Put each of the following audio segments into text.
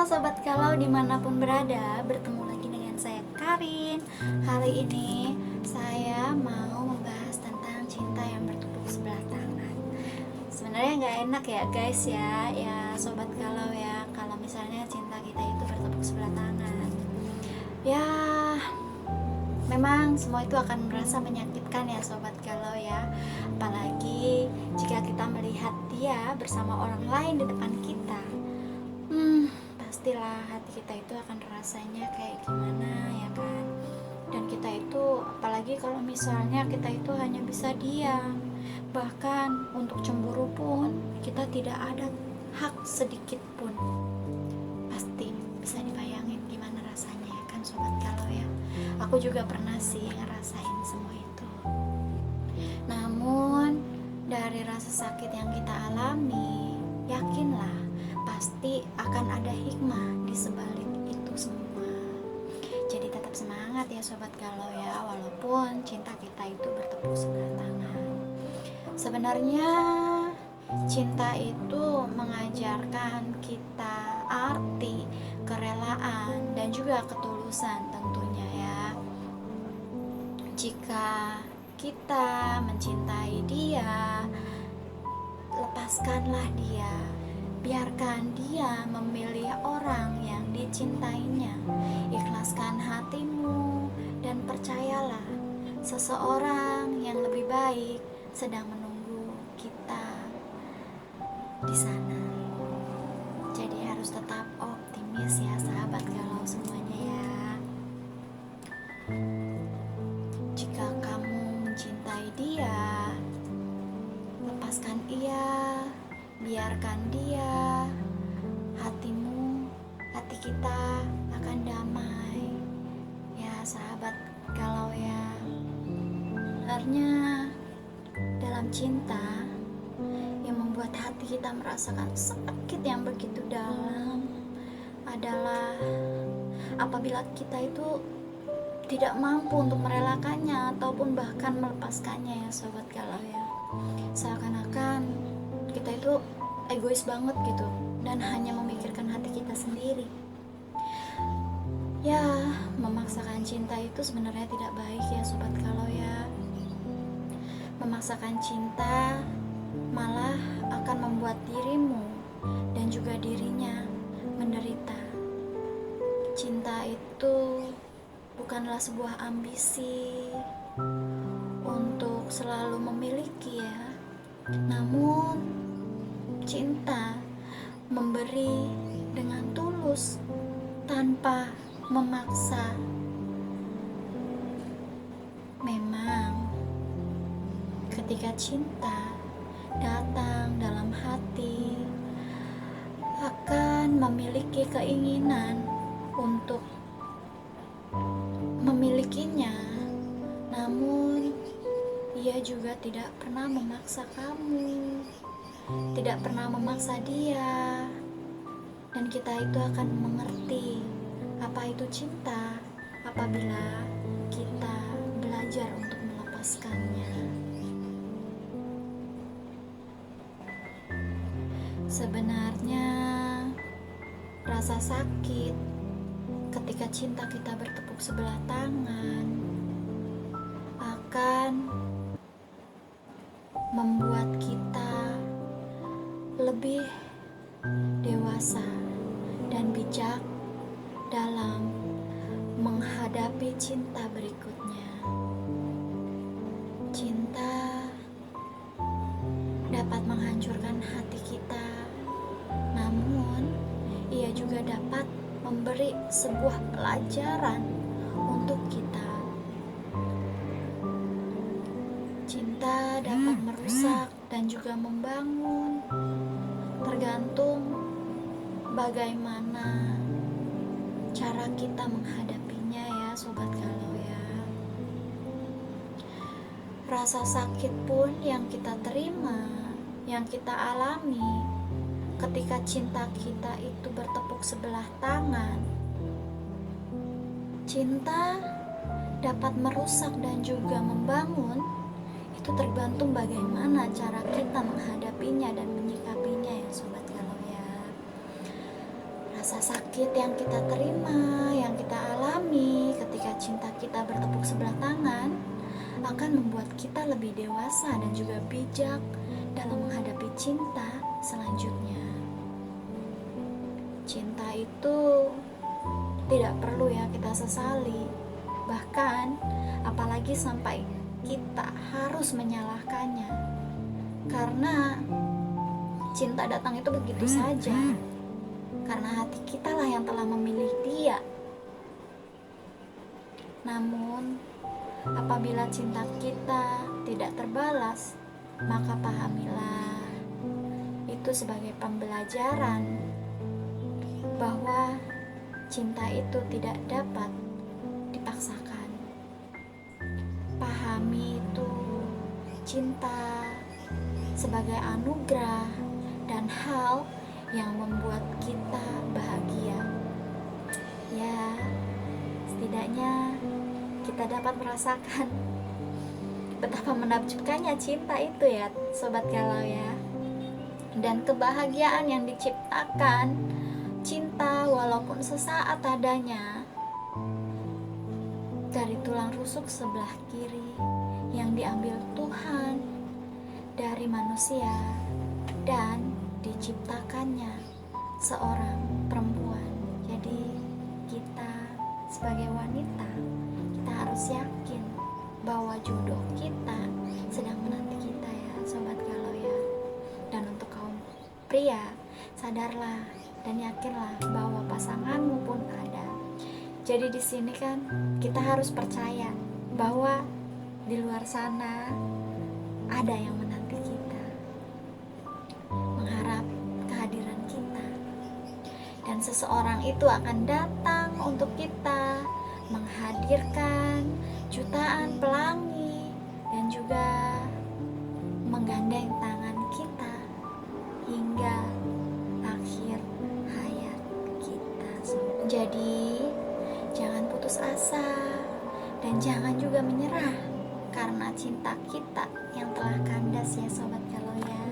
Halo Sobat Galau dimanapun berada, bertemu lagi dengan saya Karin. Hari ini saya mau membahas tentang cinta yang bertepuk sebelah tangan. Sebenarnya nggak enak ya guys ya Sobat Galau ya, kalau misalnya cinta kita itu bertepuk sebelah tangan. Ya, memang semua itu akan merasa menyakitkan ya Sobat Galau ya. Apalagi jika kita melihat dia bersama orang lain di depan kita. Pastilah hati kita itu akan rasanya kayak gimana ya kan. Dan kita itu, apalagi kalau misalnya kita itu hanya bisa diam, bahkan untuk cemburu pun kita tidak ada hak sedikit pun. Pasti bisa dibayangin gimana rasanya ya kan Sobat Galau ya. Aku juga pernah sih ngerasain semua itu. Namun dari rasa sakit yang kita alami, yakinlah pasti akan ada hikmah di sebalik itu semua. Jadi tetap semangat ya Sobat Galau ya, walaupun cinta kita itu bertepuk sebelah tangan. Sebenarnya cinta itu mengajarkan kita arti kerelaan dan juga ketulusan tentunya ya. Jika kita mencintai dia, lepaskanlah dia. Biarkan dia memilih orang yang dicintainya. Ikhlaskan hatimu dan percayalah, seseorang yang lebih baik sedang menunggu kita di sana. Jadi harus tetap optimis ya sahabat galau semuanya ya. Jika kamu mencintai dia, lepaskan ia. Biarkan dia, hati kita akan damai ya sahabat galau ya. Sebenarnya dalam cinta yang membuat hati kita merasakan sakit yang begitu dalam adalah apabila kita itu tidak mampu untuk merelakannya ataupun bahkan melepaskannya ya sobat galau ya. Seakan-akan kita itu egois banget gitu dan hanya memikirkan hati kita sendiri. Ya, memaksakan cinta itu sebenarnya tidak baik ya sobat galau ya. Memaksakan cinta malah akan membuat dirimu dan juga dirinya menderita. Cinta itu bukanlah sebuah ambisi untuk selalu memiliki ya. Namun cinta memberi dengan tulus tanpa memaksa. Memang ketika cinta datang dalam hati akan memiliki keinginan untuk memilikinya, namun ia juga tidak pernah memaksa kamu, tidak pernah memaksa dia. Dan kita itu akan mengerti apa itu cinta apabila kita belajar untuk melepaskannya. Sebenarnya rasa sakit ketika cinta kita bertepuk sebelah tangan akan membuat kita lebih dewasa dan bijak dalam menghadapi cinta berikutnya. Cinta dapat menghancurkan hati kita, namun ia juga dapat memberi sebuah pelajaran untuk kita. Cinta dapat merusak dan juga membangun, tergantung bagaimana cara kita menghadapinya ya sobat galau ya. Rasa sakit pun yang kita terima, yang kita alami ketika cinta kita itu bertepuk sebelah tangan. Cinta dapat merusak dan juga membangun, itu tergantung bagaimana cara kita menghadapinya dan menyikapinya ya sobat galau ya. rasa sakit yang kita terima, yang kita alami ketika cinta kita bertepuk sebelah tangan akan membuat kita lebih dewasa dan juga bijak dalam menghadapi cinta selanjutnya. Cinta itu tidak perlu ya kita sesali, bahkan apalagi sampai kita harus menyalahkannya, karena cinta datang itu begitu saja, karena hati kita lah yang telah memilih dia. Namun apabila cinta kita tidak terbalas, maka pahamilah itu sebagai pembelajaran bahwa cinta itu tidak dapat dipaksakan. Pahami itu cinta sebagai anugerah dan hal yang membuat kita bahagia. Ya, setidaknya kita dapat merasakan betapa menakjubkannya cinta itu ya Sobat Galau ya. Dan kebahagiaan yang diciptakan cinta walaupun sesaat adanya dari tulang rusuk sebelah kiri yang diambil Tuhan dari manusia dan diciptakannya seorang perempuan. Jadi kita sebagai wanita, kita harus yakin bahwa jodoh kita sedang menanti kita ya Sobat Galau ya. Dan untuk kaum pria, sadarlah dan yakinlah bahwa pasanganmu pun ada. Jadi di sini kan kita harus percaya bahwa di luar sana ada yang menanti kita, mengharap kehadiran kita. Dan seseorang itu akan datang untuk kita, menghadirkan jutaan pelangi dan juga menggandeng tangan kita hingga akhir hayat kita. Jadi jangan putus asa dan jangan juga menyerah karena cinta kita yang telah kandas ya Sobat Galau ya.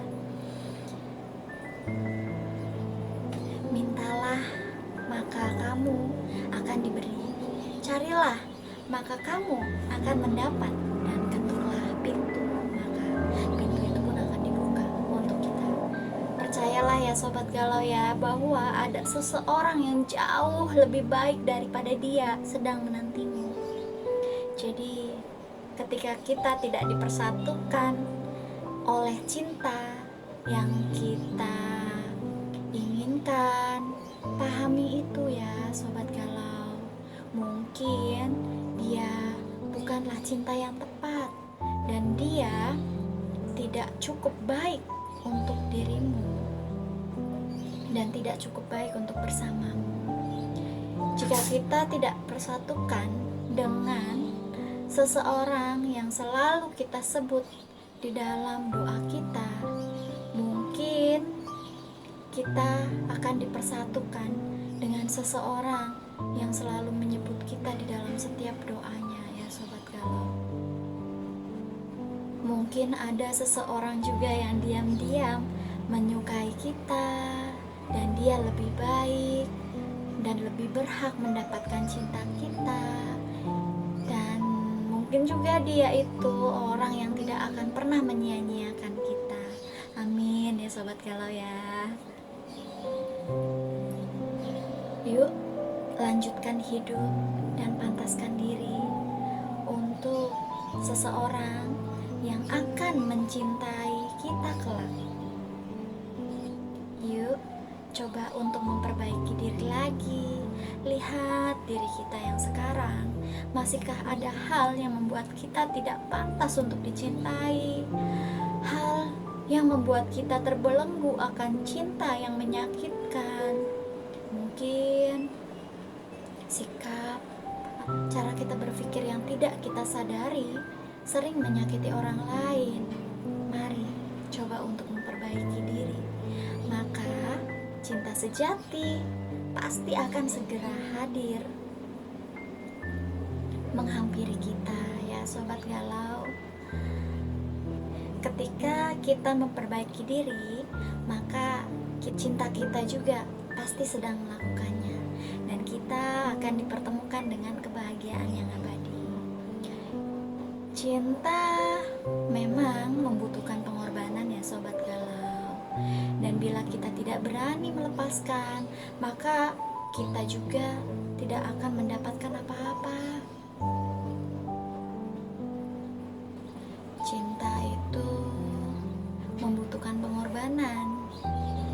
Mintalah maka kamu akan diberi, carilah maka kamu akan mendapat, dan ketuklah pintu maka pintu itu pun akan dibuka untuk kita. Percayalah ya Sobat Galau ya bahwa ada seseorang yang jauh lebih baik daripada dia sedang menantimu. Jadi ketika kita tidak dipersatukan oleh cinta yang kita inginkan, pahami itu ya Sobat Galau. Mungkin dia bukanlah cinta yang tepat dan dia tidak cukup baik untuk dirimu dan tidak cukup baik untuk bersamamu. Jika kita tidak persatukan dengan seseorang yang selalu kita sebut di dalam doa kita, mungkin kita akan dipersatukan dengan seseorang yang selalu menyebut kita di dalam setiap doanya ya Sobat Galau. Mungkin ada seseorang juga yang diam-diam menyukai kita dan dia lebih baik dan lebih berhak mendapatkan cinta kita. Dan mungkin juga dia itu orang yang tidak akan pernah menyia-nyiakan kita. Amin ya Sobat Galau ya. Yuk lanjutkan hidup dan pantaskan diri untuk seseorang yang akan mencintai kita kelak. Yuk coba untuk memperbaiki diri lagi. Lihat diri kita yang sekarang. Masihkah ada hal yang membuat kita tidak pantas untuk dicintai? Hal yang membuat kita terbelenggu akan cinta yang menyakitkan? Mungkin sikap, cara kita berpikir yang tidak kita sadari sering menyakiti orang lain. Mari coba untuk memperbaiki diri. Maka cinta sejati pasti akan segera hadir menghampiri kita ya Sobat Galau. Ketika kita memperbaiki diri, maka cinta kita juga pasti sedang melakukannya, dan kita akan dipertemukan dengan kebahagiaan yang abadi. Cinta memang membutuhkan pengorbanan ya sobat galau. Dan bila kita tidak berani melepaskan, maka kita juga tidak akan mendapatkan apa-apa. Cinta itu membutuhkan pengorbanan.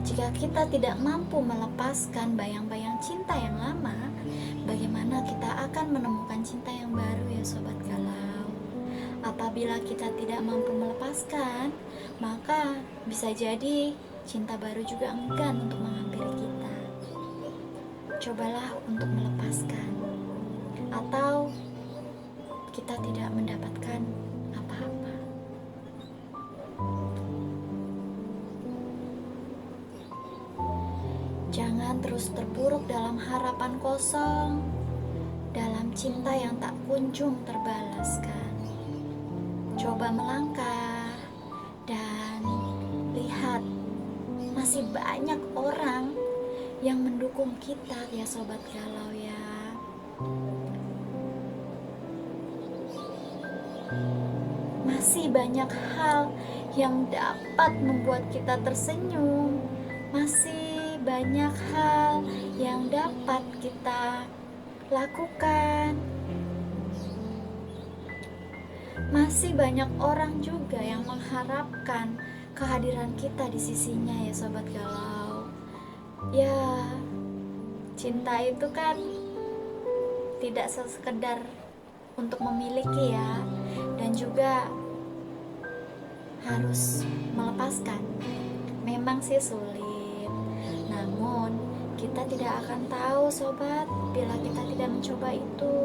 Jika kita tidak mampu melepaskan bayang-bayang cinta yang lama, bagaimana kita akan menemukan cinta yang baru ya sobat galau? Apabila kita tidak mampu melepaskan, maka bisa jadi cinta baru juga enggan untuk menghampiri kita. Cobalah untuk melepaskan, atau kita tidak mendapatkan apa-apa. Jangan terus terpuruk dalam harapan kosong, dalam cinta yang tak kunjung terbalaskan. Coba melangkah dan lihat, masih banyak orang yang mendukung kita ya sobat galau ya. Masih banyak hal yang dapat membuat kita tersenyum. Masih banyak hal yang dapat kita lakukan. Masih banyak orang juga yang mengharapkan kehadiran kita di sisinya ya sobat galau. Ya, cinta itu kan tidak sekedar untuk memiliki ya, dan juga harus melepaskan. Memang sih sulit, namun kita tidak akan tahu sobat bila kita tidak mencoba itu.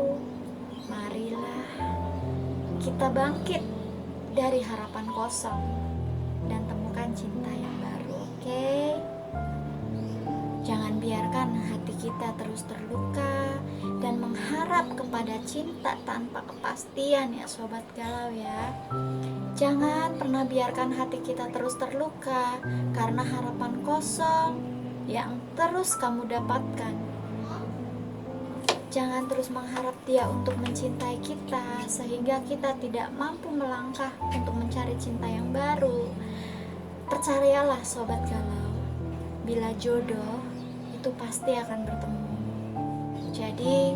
Marilah kita bangkit dari harapan kosong dan temukan cinta yang baru, oke? Jangan biarkan hati kita terus terluka dan mengharap kepada cinta tanpa kepastian ya sobat galau ya. Jangan pernah biarkan hati kita terus terluka karena harapan kosong yang terus kamu dapatkan. Jangan terus mengharap dia untuk mencintai kita sehingga kita tidak mampu melangkah untuk mencari cinta yang baru. Percayalah sobat galau, bila jodoh itu pasti akan bertemu. Jadi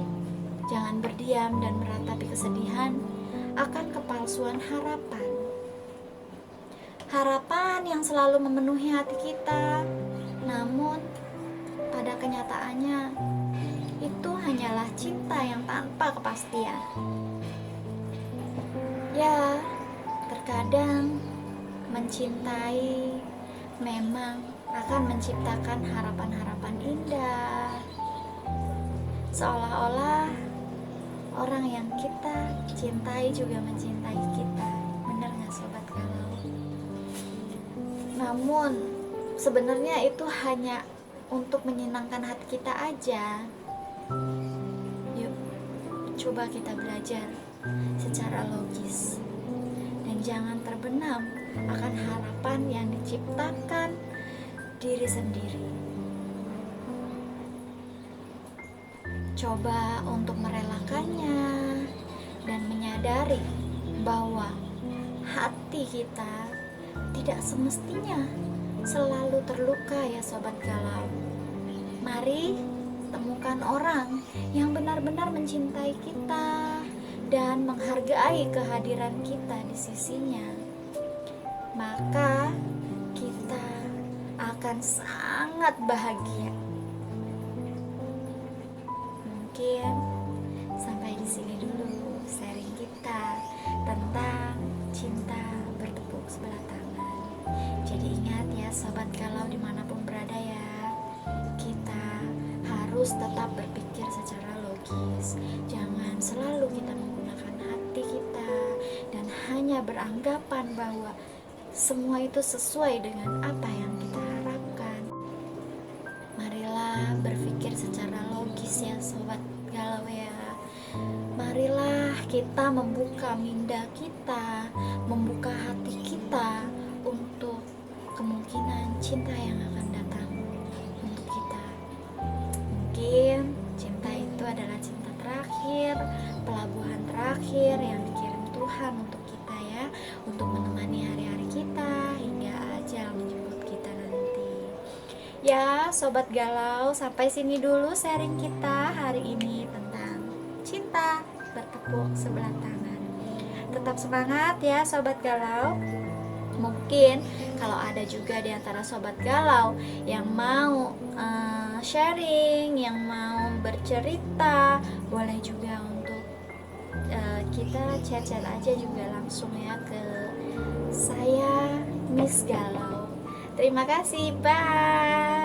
jangan berdiam dan meratapi kesedihan akan kepalsuan harapan. Harapan yang selalu memenuhi hati kita, namun pada kenyataannya itu hanyalah cinta yang tanpa kepastian. Ya, terkadang mencintai memang akan menciptakan harapan-harapan indah, seolah-olah orang yang kita cintai juga mencintai kita. Bener gak sobat galau? Namun sebenarnya itu hanya untuk menyenangkan hati kita aja. Yuk, coba kita belajar secara logis dan jangan terbenam akan harapan yang diciptakan diri sendiri. Coba untuk merelakannya dan menyadari bahwa hati kita tidak semestinya selalu terluka ya sobat galau. Mari temukan orang yang benar-benar mencintai kita dan menghargai kehadiran kita di sisinya. Maka kita akan sangat bahagia. Mungkin sampai di sini dulu sharing kita tentang cinta bertepuk sebelah tangan. Jadi ingat ya sobat galau dimanapun berada ya, kita harus tetap berpikir secara logis. Jangan selalu kita menggunakan hati kita dan hanya beranggapan bahwa semua itu sesuai dengan apa yang kita harapkan. Marilah berpikir secara logis ya sobat galau ya. Marilah kita membuka minda kita, membuka hati kita untuk kemungkinan cinta yang akan datang untuk kita. terakhir yang dikirim Tuhan untuk kita ya, untuk menemani hari-hari kita hingga ajal menjemput kita nanti. Ya, sobat galau, sampai sini dulu sharing kita hari ini tentang cinta bertepuk sebelah tangan. Tetap semangat ya sobat galau. Mungkin kalau ada juga di antara sobat galau yang mau sharing, yang mau bercerita, boleh juga untuk kita chat-chat aja juga langsung ya ke saya Miss Galau. Terima kasih, bye.